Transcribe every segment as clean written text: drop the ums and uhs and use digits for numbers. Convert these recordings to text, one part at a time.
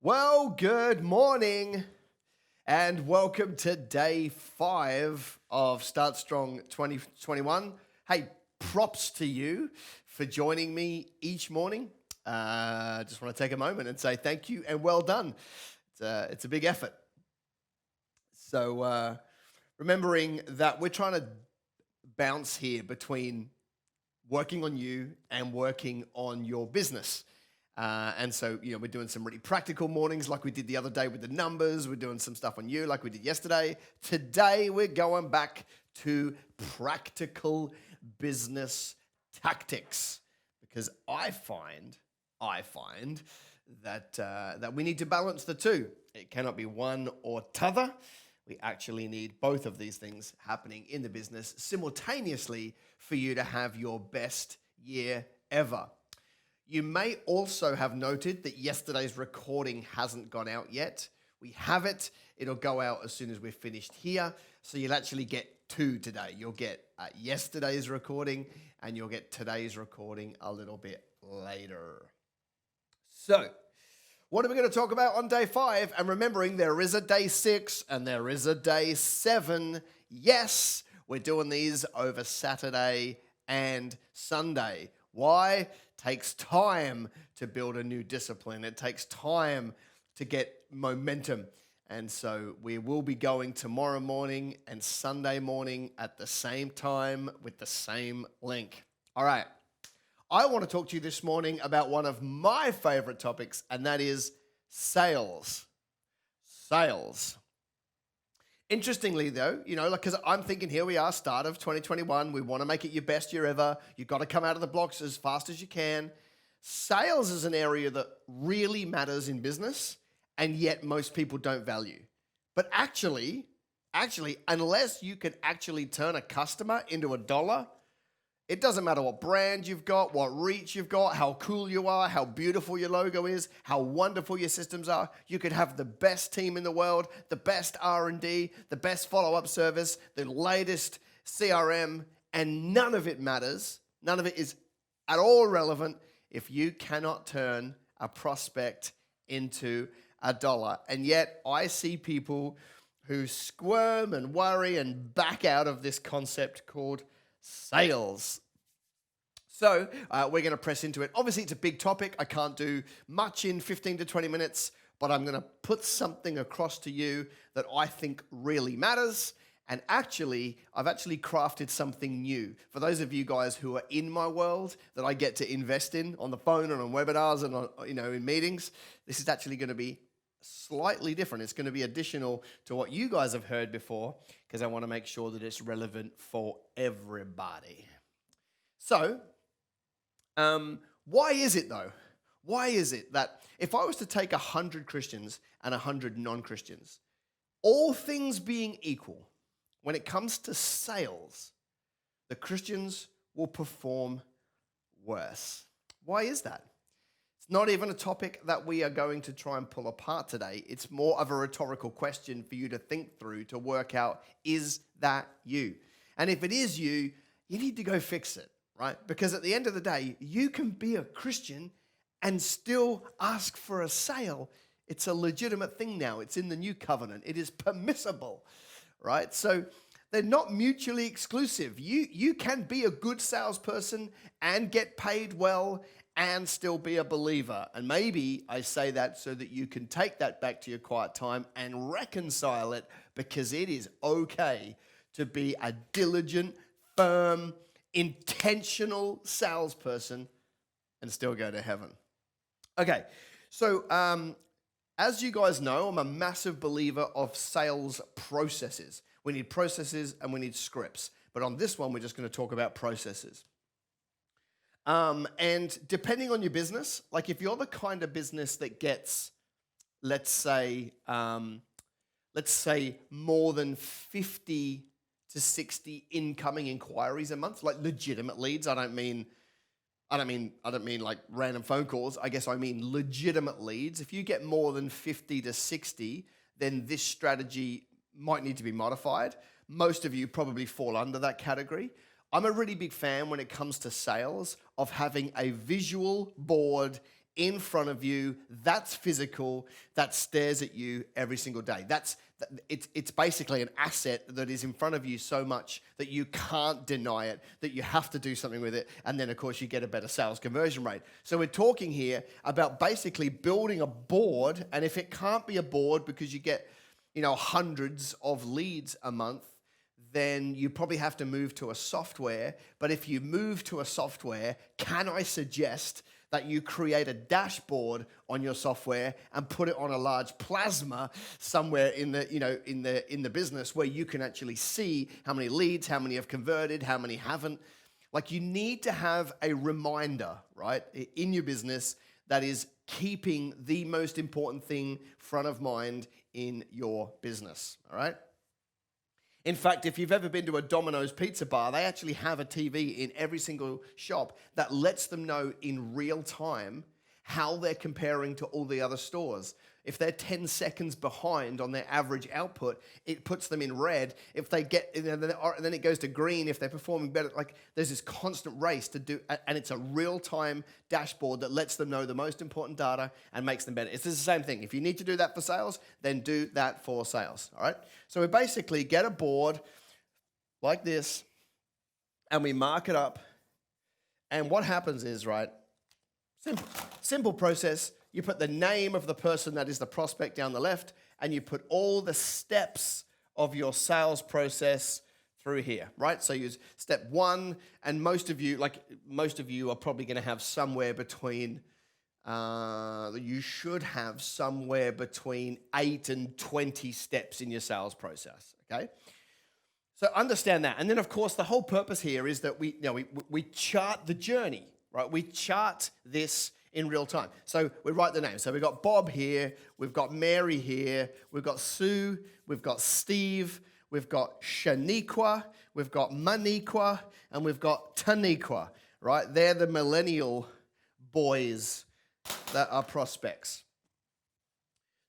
Well, good morning and welcome to day 5 of Start Strong 2021. Hey, props to you for joining me each morning. Just want to take a moment and say thank you and well done. It's a big effort. So remembering that we're trying to bounce here between working on you and working on your business. And so, we're doing some really practical mornings like we did the other day with the numbers. We're doing some stuff on you like we did yesterday. Today, we're going back to practical business tactics because I find that we need to balance the two. It cannot be one or t'other. We actually need both of these things happening in the business simultaneously for you to have your best year ever. You may also have noted that yesterday's recording hasn't gone out yet. We have it. It'll go out as soon as we're finished here. So you'll actually get two today. You'll get yesterday's recording and you'll get today's recording a little bit later. So, what are we going to talk about on day 5? And remembering there is a day 6 and there is a day 7. Yes, we're doing these over Saturday and Sunday. Why? Takes time to build a new discipline. It takes time to get momentum. And so we will be going tomorrow morning and Sunday morning at the same time with the same link. All right. I want to talk to you this morning about one of my favorite topics, and that is sales. Sales. Interestingly, though, because I'm thinking here we are, start of 2021. We want to make it your best year ever. You've got to come out of the blocks as fast as you can. Sales is an area that really matters in business, and yet most people don't value. But actually, unless you can actually turn a customer into a dollar, it doesn't matter what brand you've got, what reach you've got, how cool you are, how beautiful your logo is, how wonderful your systems are. You could have the best team in the world, the best R&D, the best follow-up service, the latest CRM, and none of it matters. None of it is at all relevant if you cannot turn a prospect into a dollar. And yet I see people who squirm and worry and back out of this concept called sales. So we're going to press into it. Obviously, it's a big topic. I can't do much in 15 to 20 minutes, but I'm going to put something across to you that I think really matters. And I've actually crafted something new. For those of you guys who are in my world that I get to invest in on the phone and on webinars and in meetings, this is actually going to be slightly different. It's going to be additional to what you guys have heard before because I want to make sure that it's relevant for everybody. So, why is it though? Why is it that if I was to take 100 Christians and 100 non-Christians, all things being equal, when it comes to sales, the Christians will perform worse? Why is that? It's not even a topic that we are going to try and pull apart today. It's more of a rhetorical question for you to think through to work out, is that you? And if it is you, you need to go fix it, right? Because at the end of the day, you can be a Christian and still ask for a sale. It's a legitimate thing now. It's in the new covenant. It is permissible, right? So they're not mutually exclusive. You can be a good salesperson and get paid well and still be a believer. And maybe I say that so that you can take that back to your quiet time and reconcile it, because it is okay to be a diligent, firm, intentional salesperson and still go to heaven. Okay, so as you guys know, I'm a massive believer of sales processes. We need processes and we need scripts. But on this one, we're just going to talk about processes. And depending on your business, like if you're the kind of business that gets, let's say more than 50 to 60 incoming inquiries a month, like legitimate leads. I don't mean like random phone calls. I guess I mean legitimate leads. If you get more than 50 to 60, then this strategy might need to be modified. Most of you probably fall under that category. I'm a really big fan when it comes to sales of having a visual board in front of you, that's physical, that stares at you every single day. It's basically an asset that is in front of you so much that you can't deny it, that you have to do something with it, and then of course you get a better sales conversion rate. So we're talking here about basically building a board, and if it can't be a board because you get, hundreds of leads a month, then you probably have to move to a software. But if you move to a software, can I suggest that you create a dashboard on your software and put it on a large plasma somewhere in the business where you can actually see how many leads, how many have converted, how many haven't. Like, you need to have a reminder, right, in your business that is keeping the most important thing front of mind in your business, all right? In fact, if you've ever been to a Domino's pizza bar, they actually have a TV in every single shop that lets them know in real time how they're comparing to all the other stores. If they're 10 seconds behind on their average output, it puts them in red. If they get, then it goes to green if they're performing better. Like, there's this constant race to do, and it's a real-time dashboard that lets them know the most important data and makes them better. It's the same thing. If you need to do that for sales, then do that for sales, all right? So we basically get a board like this, and we mark it up, and what happens is, right, simple process. You put the name of the person that is the prospect down the left, and you put all the steps of your sales process through here, right? So use step 1, and most of you are probably going to have somewhere between, you should have somewhere between 8 and 20 steps in your sales process, okay? So understand that. And then, of course, the whole purpose here is that we chart the journey, right? We chart this in real time. So we write the names. So we've got Bob here, we've got Mary here, we've got Sue, we've got Steve, we've got Shaniqua, we've got Maniqua, and we've got Taniqua, right? They're the millennial boys that are prospects.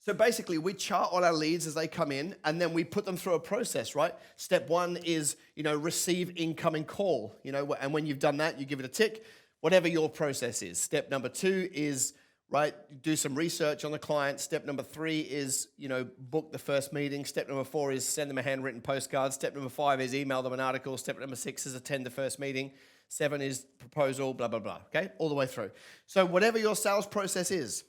So basically, we chart all our leads as they come in, and then we put them through a process, right? Step 1 is, receive incoming call, and when you've done that, you give it a tick. Whatever your process is. Step number 2 is, right, do some research on the client. Step number 3 is, book the first meeting. Step number 4 is send them a handwritten postcard. Step number 5 is email them an article. Step number 6 is attend the first meeting. 7 is proposal, blah, blah, blah, okay? All the way through. So whatever your sales process is,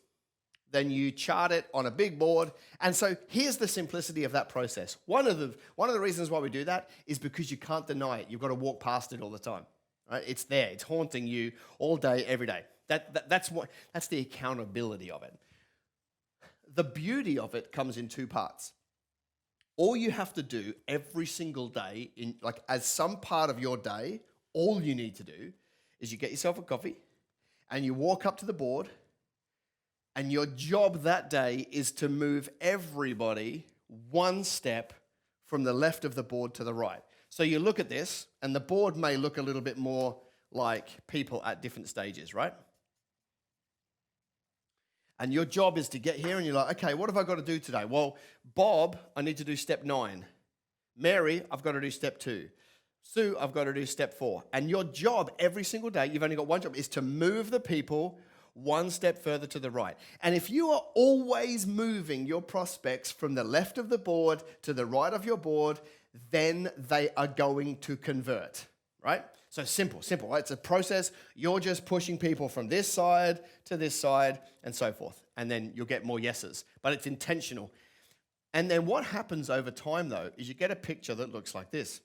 then you chart it on a big board. And so here's the simplicity of that process. One of the reasons why we do that is because you can't deny it. You've got to walk past it all the time. Right? It's there. It's haunting you all day, every day. That's the accountability of it. The beauty of it comes in 2 parts. All you have to do every single day, as some part of your day, all you need to do is you get yourself a coffee and you walk up to the board, and your job that day is to move everybody 1 step from the left of the board to the right. So you look at this, and the board may look a little bit more like people at different stages, right? And your job is to get here, and you're like, okay, what have I got to do today? Well, Bob, I need to do step 9. Mary, I've got to do step 2. Sue, I've got to do step 4. And your job every single day, you've only got one job, is to move the people 1 step further to the right. And if you are always moving your prospects from the left of the board to the right of your board, then they are going to convert, right? So simple, right? It's a process. You're just pushing people from this side to this side and so forth. And then you'll get more yeses, but it's intentional. And then what happens over time, though, is you get a picture that looks like this.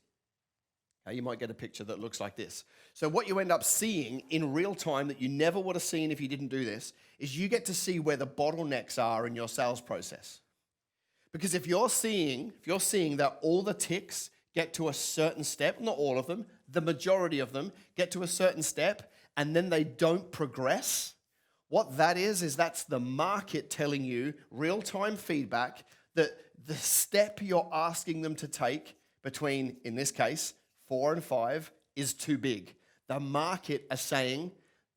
You might get a picture that looks like this. So what you end up seeing in real time that you never would have seen if you didn't do this is you get to see where the bottlenecks are in your sales process. Because if you're seeing that all the ticks get to a certain step, not all of them, the majority of them get to a certain step, and then they don't progress, what that is that's the market telling you real-time feedback that the step you're asking them to take between, in this case, 4 and 5 is too big. The market is saying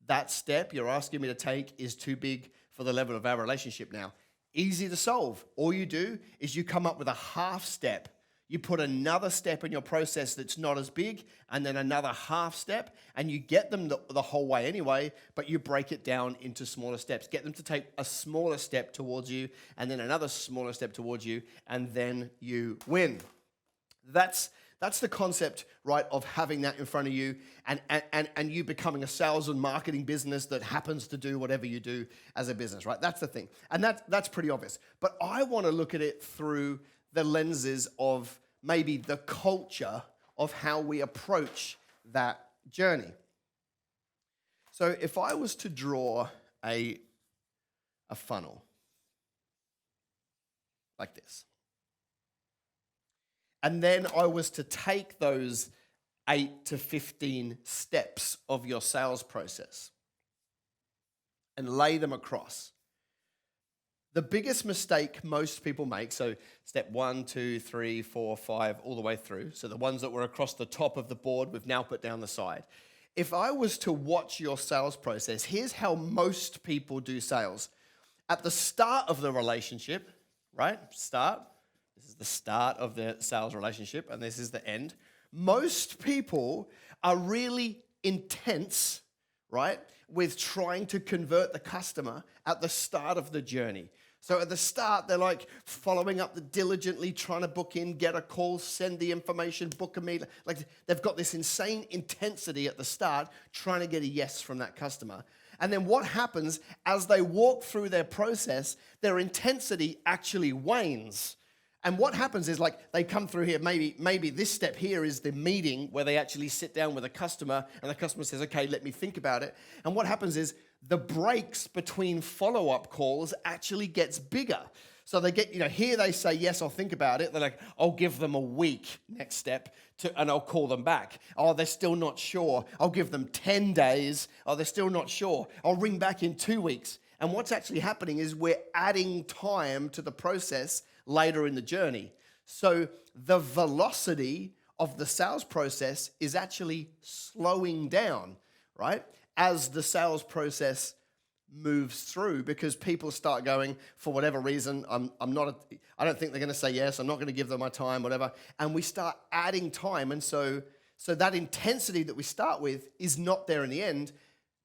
that step you're asking me to take is too big for the level of our relationship now. Easy to solve. All you do is you come up with a half step. You put another step in your process that's not as big, and then another half step, and you get them the whole way anyway, but you break it down into smaller steps. Get them to take a smaller step towards you, and then another smaller step towards you, and then you win. That's the concept, right, of having that in front of you and you becoming a sales and marketing business that happens to do whatever you do as a business, right? That's the thing. And that's pretty obvious. But I want to look at it through the lenses of maybe the culture of how we approach that journey. So if I was to draw a funnel like this, and then I was to take those 8 to 15 steps of your sales process and lay them across. The biggest mistake most people make, so step 1, 2, 3, 4, 5, all the way through, so the ones that were across the top of the board, we've now put down the side. If I was to watch your sales process, here's how most people do sales. At the start of the relationship, right? This is the start of the sales relationship, and this is the end. Most people are really intense, right, with trying to convert the customer at the start of the journey. So at the start, they're like following up diligently, trying to book in, get a call, send the information, book a meeting. Like they've got this insane intensity at the start, trying to get a yes from that customer. And then what happens as they walk through their process, their intensity actually wanes. And what happens is like they come through here, maybe this step here is the meeting where they actually sit down with a customer and the customer says, okay, let me think about it. And what happens is the breaks between follow-up calls actually gets bigger. So they get, here they say, yes, I'll think about it. They're like, I'll give them a week next step and I'll call them back. Oh, they're still not sure. I'll give them 10 days. Oh, they're still not sure. I'll ring back in 2 weeks. And what's actually happening is we're adding time to the process later in the journey. So the velocity of the sales process is actually slowing down, right? As the sales process moves through, because people start going, for whatever reason, I don't think they're going to say yes, I'm not going to give them my time, whatever. And we start adding time. And so that intensity that we start with is not there in the end.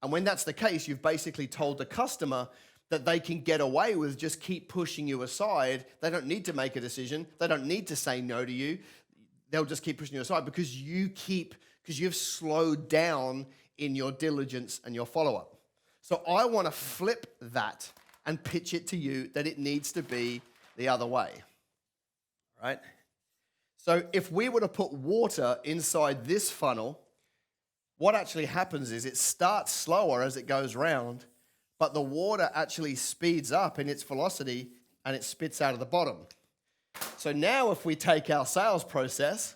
And when that's the case, you've basically told the customer that they can get away with just keep pushing you aside. They don't need to make a decision. They don't need to say no to you. They'll just keep pushing you aside because you've slowed down in your diligence and your follow-up. So I want to flip that and pitch it to you that it needs to be the other way, right? So if we were to put water inside this funnel, what actually happens is it starts slower as it goes round, but the water actually speeds up in its velocity and it spits out of the bottom. So now if we take our sales process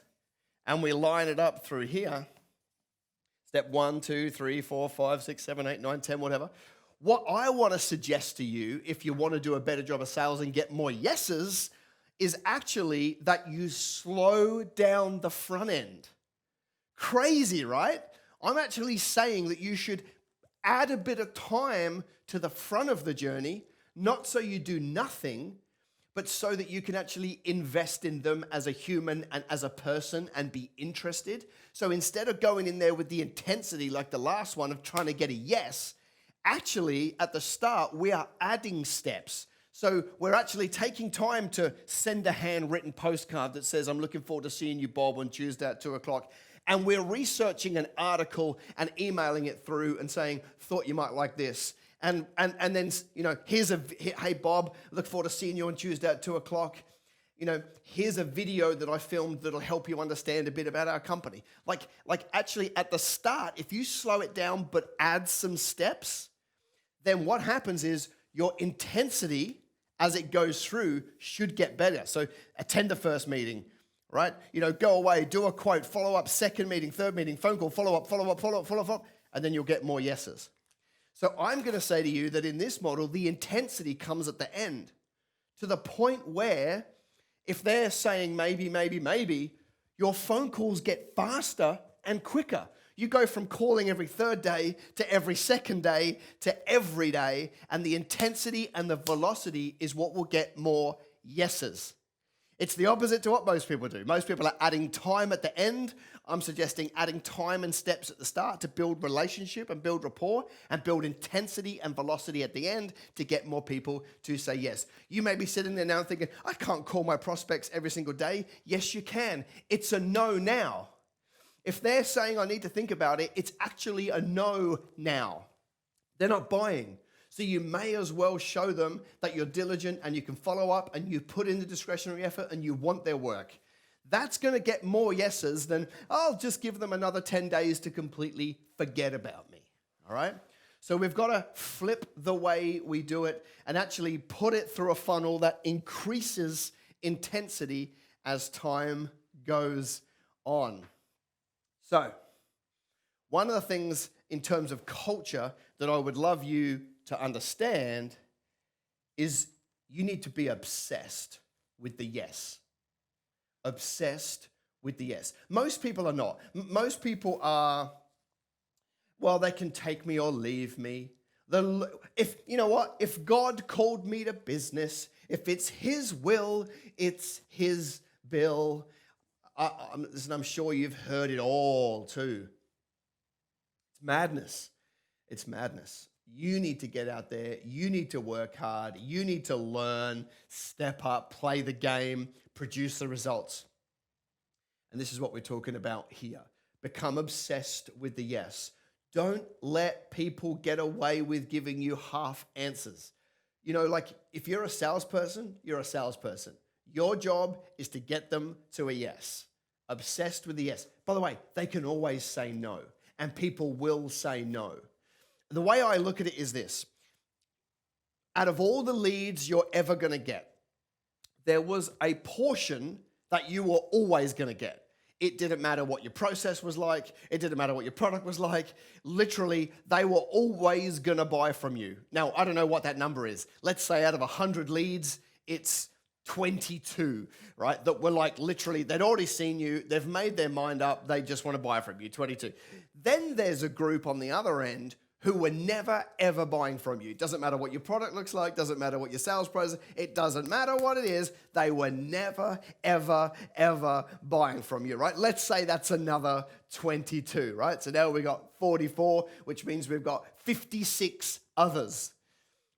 and we line it up through here, step 1, 2, 3, 4, 5, 6, 7, 8, 9, 10, whatever. What I want to suggest to you, if you want to do a better job of sales and get more yeses, is actually that you slow down the front end. Crazy, right? I'm actually saying that you should add a bit of time to the front of the journey, not so you do nothing, but so that you can actually invest in them as a human and as a person and be interested. So instead of going in there with the intensity like the last one of trying to get a yes, actually at the start, we are adding steps. So we're actually taking time to send a handwritten postcard that says, I'm looking forward to seeing you, Bob, on Tuesday at 2:00. And we're researching an article and emailing it through and saying, thought you might like this. And then, hey, Bob, look forward to seeing you on Tuesday at 2:00. Here's a video that I filmed that'll help you understand a bit about our company. Like actually at the start, if you slow it down but add some steps, then what happens is your intensity as it goes through should get better. So attend the first meeting, right? Go away, do a quote, follow up, second meeting, third meeting, phone call, follow up, and then you'll get more yeses. So I'm going to say to you that in this model, the intensity comes at the end to the point where if they're saying maybe, your phone calls get faster and quicker. You go from calling every third day to every second day to every day, and the intensity and the velocity is what will get more yeses. It's the opposite to what most people do. Most people are adding time at the end. I'm suggesting adding time and steps at the start to build relationship and build rapport and build intensity and velocity at the end to get more people to say yes. You may be sitting there now thinking, I can't call my prospects every single day. Yes, you can. It's a no now. If they're saying I need to think about it, it's actually a no now. They're not buying. So you may as well show them that you're diligent and you can follow up and you put in the discretionary effort and you want their work. That's going to get more yeses than, I'll just give them another 10 days to completely forget about me. All right? So we've got to flip the way we do it and actually put it through a funnel that increases intensity as time goes on. So, one of the things in terms of culture that I would love you to understand is you need to be obsessed with the yes. Obsessed with the yes. Most people are not. Most people are, well, they can take me or leave me. If you know what? If God called me to business, if it's His will, it's His bill. I'm sure you've heard it all too. It's madness. It's madness. You need to get out there. You need to work hard. You need to learn, step up, play the game, produce the results. And this is what we're talking about here. Become obsessed with the yes. Don't let people get away with giving you half answers. You know, like if you're a salesperson, you're a salesperson. Your job is to get them to a yes. Obsessed with the yes. By the way, they can always say no, and people will say no. The way I look at it is this. Out of all the leads you're ever going to get, there was a portion that you were always going to get. It didn't matter what your process was like. It didn't matter what your product was like. Literally, they were always going to buy from you. Now, I don't know what that number is. Let's say out of 100 leads, it's 22, right? That were like literally, they'd already seen you. They've made their mind up. They just want to buy from you, 22. Then there's a group on the other end who were never, ever buying from you. Doesn't matter what your product looks like, doesn't matter what your sales process, it doesn't matter what it is, they were never, ever, ever buying from you, right? Let's say that's another 22, right? So now we got 44, which means we've got 56 others.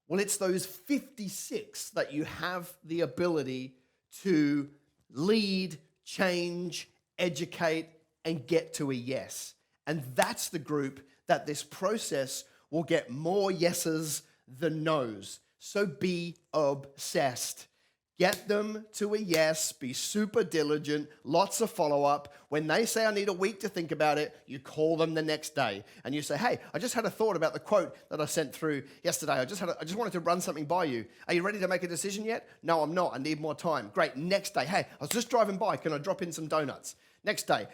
Well, it's those 56 that you have the ability to lead, change, educate, and get to a yes. And that's the group that this process will get more yeses than nos. So be obsessed. Get them to a yes, be super diligent, lots of follow-up. When they say, I need a week to think about it, you call them the next day and you say, hey, I just had a thought about the quote that I sent through yesterday. I just wanted to run something by you. Are you ready to make a decision yet? No, I'm not. I need more time. Great. Next day, hey, I was just driving by. Can I drop in some donuts? Next day,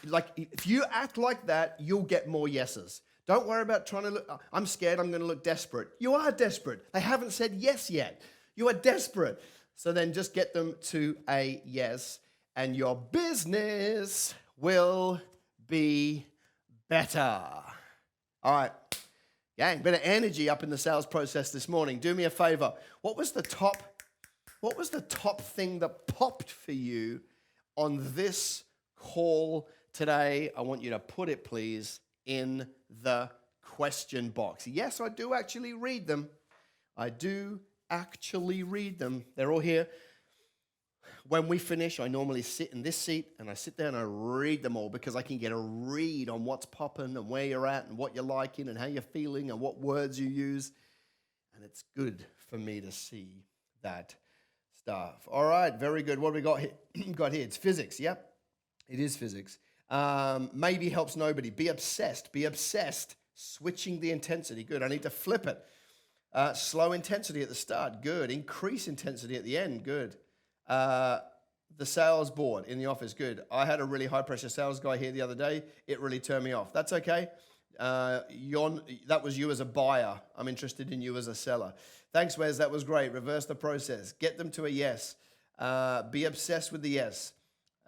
like, if you act like that, you'll get more yeses. Don't worry about trying to look, I'm scared I'm going to look desperate. You are desperate. They haven't said yes yet. You are desperate. So then just get them to a yes, and your business will be better. All right. Gang, bit of energy up in the sales process this morning. Do me a favor. What was the top thing that popped for you on this call today? I want you to put it, please, in the question box. Yes, I do actually read them. I do actually read them. They're all here. When we finish, I normally sit in this seat and I sit there and I read them all because I can get a read on what's popping and where you're at and what you're liking and how you're feeling and what words you use. And it's good for me to see that stuff. All right, very good. What do we got here? It's physics. Yep. It is physics. Maybe helps nobody. Be obsessed. Be obsessed. Switching the intensity. Good. I need to flip it. Slow intensity at the start. Good. Increase intensity at the end. Good. The sales board in the office. Good. I had a really high pressure sales guy here the other day. It really turned me off. That's okay. That was you as a buyer. I'm interested in you as a seller. Thanks, Wes. That was great. Reverse the process. Get them to a yes. Be obsessed with the yes.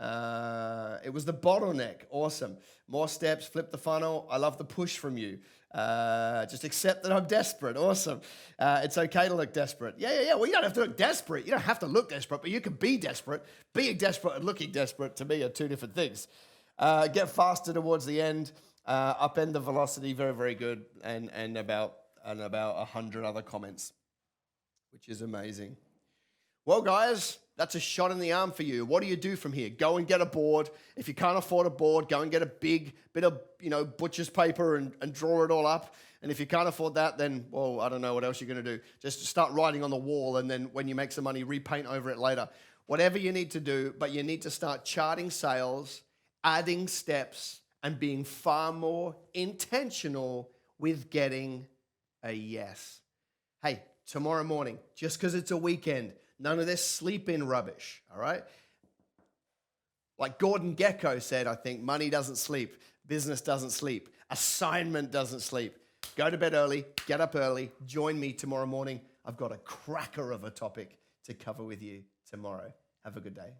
It was the bottleneck. Awesome. More steps, flip the funnel. I love the push from you. Just accept that I'm desperate. Awesome. It's okay to look desperate. Yeah. Well, you don't have to look desperate. You don't have to look desperate, but you can be desperate. Being desperate and looking desperate to me are two different things. Get faster towards the end. Upend the velocity. Very, very good. And about 100 other comments, which is amazing. Well, guys, that's a shot in the arm for you. What do you do from here? Go and get a board. If you can't afford a board, go and get a big bit of, butcher's paper and draw it all up. And if you can't afford that, then, well, I don't know what else you're going to do. Just start writing on the wall, and then when you make some money, repaint over it later. Whatever you need to do, but you need to start charting sales, adding steps, and being far more intentional with getting a yes. Hey, tomorrow morning, just because it's a weekend, none of this sleep-in rubbish, all right? Like Gordon Gekko said, I think, money doesn't sleep, business doesn't sleep, assignment doesn't sleep. Go to bed early, get up early, join me tomorrow morning. I've got a cracker of a topic to cover with you tomorrow. Have a good day.